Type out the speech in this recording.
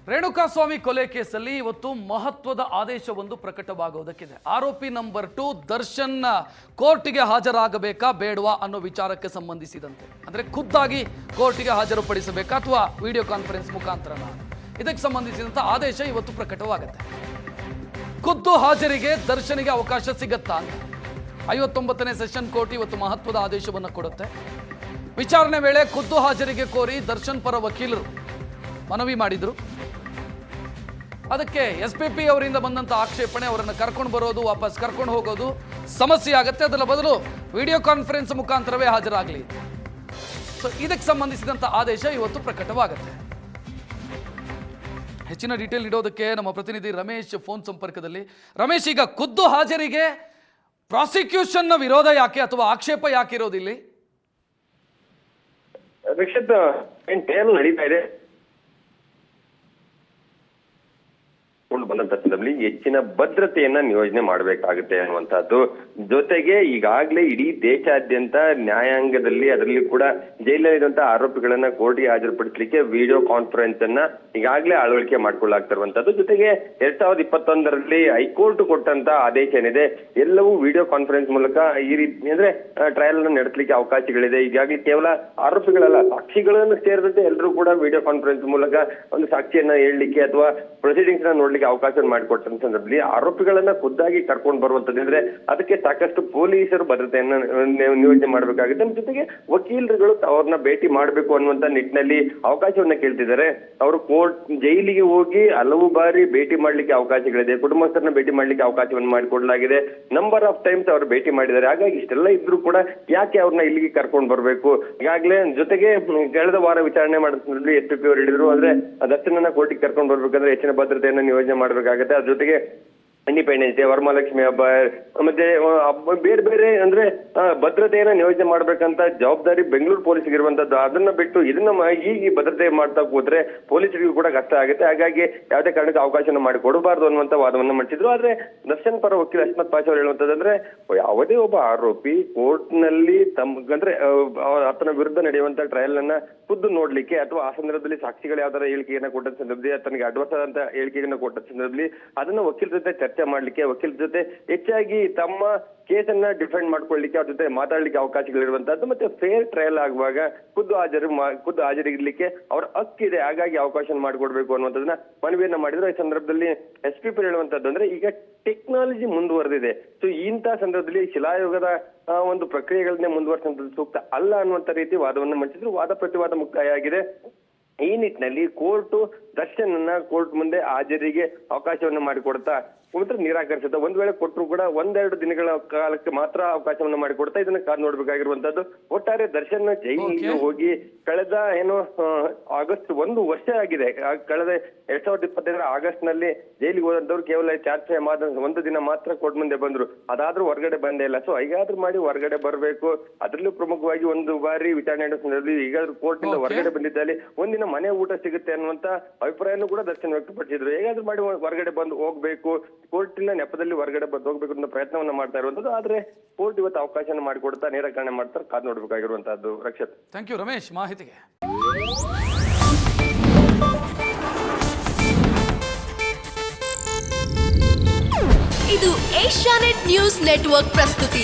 ರೇಣುಕಾಸ್ವಾಮಿ ಕೊಲೆ ಕೇಸಲ್ಲಿ ಇವತ್ತು ಮಹತ್ವದ ಆದೇಶವೊಂದು ಪ್ರಕಟವಾಗುವುದಕ್ಕಿದೆ. ಆರೋಪಿ ನಂಬರ್ 2 ದರ್ಶನ್ ಕೋರ್ಟಿಗೆ ಹಾಜರಾಗಬೇಕಾ ಬೇಡವಾ ಅನ್ನೋ ವಿಚಾರಕ್ಕೆ ಸಂಬಂಧಿಸಿದಂತೆ, ಅಂದರೆ ಖುದ್ದಾಗಿ ಕೋರ್ಟಿಗೆ ಹಾಜರುಪಡಿಸಬೇಕಾ ಅಥವಾ ವಿಡಿಯೋ ಕಾನ್ಫರೆನ್ಸ್ ಮುಖಾಂತರನ, ಇದಕ್ಕೆ ಸಂಬಂಧಿಸಿದಂಥ ಆದೇಶ ಇವತ್ತು ಪ್ರಕಟವಾಗುತ್ತೆ. ಖುದ್ದು ಹಾಜರಿಗೆ ದರ್ಶನಿಗೆ ಅವಕಾಶ ಸಿಗತ್ತಾ ಅಂತ 59ನೇ ಸೆಷನ್ ಕೋರ್ಟ್ ಇವತ್ತು ಮಹತ್ವದ ಆದೇಶವನ್ನು ಕೊಡುತ್ತೆ. ವಿಚಾರಣೆ ವೇಳೆ ಖುದ್ದು ಹಾಜರಿಗೆ ಕೋರಿ ದರ್ಶನ್ ಪರ ವಕೀಲರು ಮನವಿ ಮಾಡಿದ್ರು. ಅದಕ್ಕೆ SPP ಅವರಿಂದ ಬಂದಂಥ ಆಕ್ಷೇಪಣೆ, ಅವರನ್ನು ಕರ್ಕೊಂಡು ಬರೋದು ವಾಪಸ್ ಕರ್ಕೊಂಡು ಹೋಗೋದು ಸಮಸ್ಯೆ ಆಗುತ್ತೆ, ಅದರ ಬದಲು ವಿಡಿಯೋ ಕಾನ್ಫರೆನ್ಸ್ ಮುಖಾಂತರವೇ ಹಾಜರಾಗಲಿ. ಸೊ ಇದಕ್ಕೆ ಸಂಬಂಧಿಸಿದಂಥ ಆದೇಶ ಇವತ್ತು ಪ್ರಕಟವಾಗುತ್ತೆ. ಹೆಚ್ಚಿನ ಡೀಟೇಲ್ ನೀಡೋದಕ್ಕೆ ನಮ್ಮ ಪ್ರತಿನಿಧಿ ರಮೇಶ್ ಫೋನ್ ಸಂಪರ್ಕದಲ್ಲಿ. ರಮೇಶ್, ಈಗ ಖುದ್ದು ಹಾಜರಿಗೆ ಪ್ರಾಸಿಕ್ಯೂಷನ್ನ ವಿರೋಧ ಯಾಕೆ ಅಥವಾ ಆಕ್ಷೇಪ ಯಾಕೆ ಇರೋದಿಲ್ಲಿ? ರಕ್ಷಿತ್, ನಡೀತಾ ಇದೆ. ಬಂದಂತ ಸಂದರ್ಭದಲ್ಲಿ ಹೆಚ್ಚಿನ ಭದ್ರತೆಯನ್ನ ನಿಯೋಜನೆ ಮಾಡಬೇಕಾಗುತ್ತೆ ಅನ್ನುವಂಥದ್ದು. ಜೊತೆಗೆ ಈಗಾಗಲೇ ಇಡೀ ದೇಶಾದ್ಯಂತ ನ್ಯಾಯಾಂಗದಲ್ಲಿ, ಅದರಲ್ಲಿ ಕೂಡ ಜೈಲಲ್ಲಿರುವಂತಹ ಆರೋಪಿಗಳನ್ನ ಕೋರ್ಟ್ಗೆ ಹಾಜರುಪಡಿಸಲಿಕ್ಕೆ ವಿಡಿಯೋ ಕಾನ್ಫರೆನ್ಸ್ ಅನ್ನ ಈಗಾಗಲೇ ಅಳವಡಿಕೆ ಮಾಡ್ಕೊಳ್ಳಾಗ್ತಿರುವಂತದ್ದು. ಜೊತೆಗೆ 2021ರಲ್ಲಿ ಹೈಕೋರ್ಟ್ ಕೊಟ್ಟಂತ ಆದೇಶ ಏನಿದೆ, ಎಲ್ಲವೂ ವಿಡಿಯೋ ಕಾನ್ಫರೆನ್ಸ್ ಮೂಲಕ ಈ ರೀತಿ ಅಂದ್ರೆ ಟ್ರಯಲ್ ಅನ್ನು ನಡೆಸಲಿಕ್ಕೆ ಅವಕಾಶಗಳಿದೆ. ಈಗಾಗಲೇ ಕೇವಲ ಆರೋಪಿಗಳಲ್ಲ, ಸಾಕ್ಷಿಗಳನ್ನು ಸೇರಿದಂತೆ ಎಲ್ಲರೂ ಕೂಡ ವಿಡಿಯೋ ಕಾನ್ಫರೆನ್ಸ್ ಮೂಲಕ ಒಂದು ಸಾಕ್ಷಿಯನ್ನ ಹೇಳಲಿಕ್ಕೆ ಅಥವಾ ಪ್ರೊಸೀಡಿಂಗ್ಸ್ ನ ನೋಡ್ಲಿಕ್ಕೆ ಅವಕಾಶ ಮಾಡಿಕೊಟ್ಟಂತ ಸಂದರ್ಭದಲ್ಲಿ ಆರೋಪಿಗಳನ್ನ ಖುದ್ದಾಗಿ ಕರ್ಕೊಂಡು ಬರುವಂತದ್ದಂದ್ರೆ ಅದಕ್ಕೆ ಸಾಕಷ್ಟು ಪೊಲೀಸರು ಭದ್ರತೆಯನ್ನ ನಿಯೋಜನೆ ಮಾಡಬೇಕಾಗುತ್ತೆ. ಜೊತೆಗೆ ವಕೀಲರುಗಳು ಅವ್ರನ್ನ ಭೇಟಿ ಮಾಡಬೇಕು ಅನ್ನುವಂತ ನಿಟ್ಟಿನಲ್ಲಿ ಅವಕಾಶವನ್ನ ಕೇಳ್ತಿದ್ದಾರೆ. ಅವರು ಕೋರ್ಟ್ ಜೈಲಿಗೆ ಹೋಗಿ ಹಲವು ಬಾರಿ ಭೇಟಿ ಮಾಡ್ಲಿಕ್ಕೆ ಅವಕಾಶಗಳಿದೆ, ಕುಟುಂಬಸ್ಥರನ್ನ ಭೇಟಿ ಮಾಡ್ಲಿಕ್ಕೆ ಅವಕಾಶವನ್ನು ಮಾಡಿಕೊಡಲಾಗಿದೆ. ನಂಬರ್ ಆಫ್ ಟೈಮ್ಸ್ ಅವರು ಭೇಟಿ ಮಾಡಿದ್ದಾರೆ. ಹಾಗಾಗಿ ಇಷ್ಟೆಲ್ಲ ಇದ್ರು ಕೂಡ ಯಾಕೆ ಅವ್ರನ್ನ ಇಲ್ಲಿಗೆ ಕರ್ಕೊಂಡು ಬರ್ಬೇಕು? ಈಗಾಗಲೇ ಜೊತೆಗೆ ಕಳೆದ ವಾರ ವಿಚಾರಣೆ ಮಾಡಿದ ಸಂದರ್ಭದಲ್ಲಿ SPP ಅವರು ಹೇಳಿದ್ರು, ಅಂದ್ರೆ ದರ್ಶನನ್ನ ಕೋರ್ಟಿಗೆ ಕರ್ಕೊಂಡು ಬರ್ಬೇಕಂದ್ರೆ ಹೆಚ್ಚಿನ ಭದ್ರತೆಯನ್ನ ನಿಯೋಜನೆ ಮಾಡಬೇಕಾಗುತ್ತೆ. ಅದ್ರ ಜೊತೆಗೆ ಇಂಡಿಪೆಂಡೆನ್ಸ್ ಡೇ, ವರಮಹಾಲಕ್ಷ್ಮಿ ಹಬ್ಬ, ಮತ್ತೆ ಬೇರೆ ಬೇರೆ ಅಂದ್ರೆ ಭದ್ರತೆಯನ್ನ ನಿಯೋಜನೆ ಮಾಡ್ಬೇಕಂತ ಜವಾಬ್ದಾರಿ ಬೆಂಗಳೂರು ಪೊಲೀಸ್ಗೆ ಇರುವಂತದ್ದು. ಅದನ್ನ ಬಿಟ್ಟು ಇದನ್ನ ಈ ಭದ್ರತೆ ಮಾಡ್ತಾ ಕೂತ್ರೆ ಪೊಲೀಸರಿಗೂ ಕೂಡ ಕಷ್ಟ ಆಗುತ್ತೆ. ಹಾಗಾಗಿ ಯಾವುದೇ ಕಾರಣಕ್ಕೆ ಅವಕಾಶನ ಮಾಡಿ ಕೊಡಬಾರ್ದು ಅನ್ನುವಂತ ವಾದವನ್ನ ಮಾಡಿಸಿದ್ರು. ಆದ್ರೆ ದರ್ಶನ್ ಪರ ವಕೀಲ ಅಶ್ಮತ್ ಪಾಷಾ ಅವರು ಹೇಳುವಂತಂದ್ರೆ, ಯಾವುದೇ ಒಬ್ಬ ಆರೋಪಿ ಕೋರ್ಟ್ ನಲ್ಲಿ ಅಂದ್ರೆ ಆತನ ವಿರುದ್ಧ ನಡೆಯುವಂತ ಟ್ರಯಲ್ ಅನ್ನ ಖುದ್ದು ನೋಡ್ಲಿಕ್ಕೆ ಅಥವಾ ಆ ಸಂದರ್ಭದಲ್ಲಿ ಸಾಕ್ಷಿಗಳು ಯಾವ್ದಾರ ಹೇಳಿಕೆಯನ್ನ ಕೊಟ್ಟ ಸಂದರ್ಭದಲ್ಲಿ, ತನಗೆ ಅಡ್ವರ್ಸ್ ಆದಂತ ಹೇಳಿಕೆಯನ್ನ ಕೊಟ್ಟ ಸಂದರ್ಭದಲ್ಲಿ ಅದನ್ನ ವಕೀಲರ ಜೊತೆ ಚರ್ಚೆ ಮಾಡ್ಲಿಕ್ಕೆ, ವಕೀಲರ ಜೊತೆ ಹೆಚ್ಚಾಗಿ ತಮ್ಮ ಕೇಸನ್ನ ಡಿಫೆಂಡ್ ಮಾಡ್ಕೊಳ್ಳಿಕ್ಕೆ, ಅವ್ರ ಜೊತೆ ಮಾತಾಡ್ಲಿಕ್ಕೆ ಅವಕಾಶಗಳಿರುವಂತದ್ದು. ಮತ್ತೆ ಫೇರ್ ಟ್ರಯಲ್ ಆಗುವಾಗ ಖುದ್ದು ಹಾಜರಿರ್ಲಿಕ್ಕೆ ಅವರ ಹಕ್ಕಿದೆ. ಹಾಗಾಗಿ ಅವಕಾಶ ಮಾಡಿಕೊಡ್ಬೇಕು ಅನ್ನುವಂಥದ್ದನ್ನ ಮನವಿಯನ್ನ ಮಾಡಿದ್ರು. ಈ ಸಂದರ್ಭದಲ್ಲಿ SPP ಹೇಳುವಂತದ್ದು ಅಂದ್ರೆ, ಈಗ ಟೆಕ್ನಾಲಜಿ ಮುಂದುವರೆದಿದೆ. ಸೊ ಇಂಥ ಸಂದರ್ಭದಲ್ಲಿ ಶಿಲಾಯುಗದ ಒಂದು ಪ್ರಕ್ರಿಯೆಗಳನ್ನೇ ಮುಂದುವರಿಸುವಂಥದ್ದು ಸೂಕ್ತ ಅಲ್ಲ ಅನ್ನುವಂತ ರೀತಿ ವಾದವನ್ನ ಮಂಡಿಸಿದ್ರು. ವಾದ ಪ್ರತಿವಾದ ಮುಕ್ತಾಯ ಆಗಿದೆ. ಈ ನಿಟ್ಟಿನಲ್ಲಿ ಕೋರ್ಟ್ ದರ್ಶನ್ ಕೋರ್ಟ್ ಮುಂದೆ ಹಾಜರಿಗೆ ಅವಕಾಶವನ್ನು ಮಾಡಿಕೊಡ್ತಾ ನಿರಾಕರಿಸುತ್ತೆ. ಒಂದ್ ವೇಳೆ ಕೊಟ್ಟರು ಕೂಡ 1-2 ದಿನಗಳ ಕಾಲಕ್ಕೆ ಮಾತ್ರ ಅವಕಾಶವನ್ನು ಮಾಡಿಕೊಡ್ತಾ ಇದನ್ನ ಕಾದು ನೋಡ್ಬೇಕಾಗಿರುವಂತದ್ದು. ಒಟ್ಟಾರೆ ದರ್ಶನ್ ಜೈಲಿಗೆ ಹೋಗಿ ಕಳೆದ ಆಗಸ್ಟ್ 1 ವರ್ಷ ಆಗಿದೆ. ಕಳೆದ 2025 ಆಗಸ್ಟ್ ನಲ್ಲಿ ಜೈಲಿಗೆ ಹೋದಂತವ್ರು ಕೇವಲ ಚಾರ್ಜ್ ಮಾತ್ರ 1 ದಿನ ಮಾತ್ರ ಕೋರ್ಟ್ ಮುಂದೆ ಬಂದ್ರು. ಅದಾದ್ರೂ ಹೊರಗಡೆ ಬಂದೇ ಇಲ್ಲ. ಸೊ ಈಗಾದ್ರೂ ಮಾಡಿ ಹೊರಗಡೆ ಬರಬೇಕು. ಅದ್ರಲ್ಲೂ ಪ್ರಮುಖವಾಗಿ ಒಂದು ಬಾರಿ ವಿಚಾರಣೆ ನಡೆಸೋ ಸಂದರ್ಭದಲ್ಲಿ ಈಗಾದ್ರೂ ಕೋರ್ಟ್ ನಿಂದ ಹೊರಗಡೆ ಬಂದಿದ್ದಲ್ಲಿ ಒಂದಿನ ಮನೆ ಊಟ ಸಿಗುತ್ತೆ ಅನ್ನುವಂತ ಅಭಿಪ್ರಾಯನೂ ಕೂಡ ದರ್ಶನ್ ವ್ಯಕ್ತಪಡಿಸಿದ್ರು. ಹೇಗಾದ್ರೂ ಮಾಡಿ ಹೊರಗಡೆ ಬಂದು ಹೋಗ್ಬೇಕು, ಕೋರ್ಟಿನ ನೆಪದಲ್ಲಿ ಹೊರಗಡೆ ಬಂದು ಹೋಗ್ಬೇಕು ಅನ್ನೋ ಪ್ರಯತ್ನವನ್ನ ಮಾಡ್ತಾ ಇರುವಂತದ್ದು. ಆದ್ರೆ ಕೋರ್ಟ್ ಇವತ್ತು ಅವಕಾಶ ಮಾಡಿಕೊಡ್ತಾ ನಿರಾಕರಣೆ ಮಾಡ್ತಾರೆ. ಕಾದು ನೋಡ್ಬೇಕಾಗಿರುವಂತದ್ದು. ರಕ್ಷಿತ್, ಥ್ಯಾಂಕ್ ಯು ರಮೇಶ್ ಮಾಹಿತಿಗೆ. ಇದು ಏಷ್ಯಾನೆಟ್ ನ್ಯೂಸ್ ನೆಟ್ವರ್ಕ್ ಪ್ರಸ್ತುತಿ.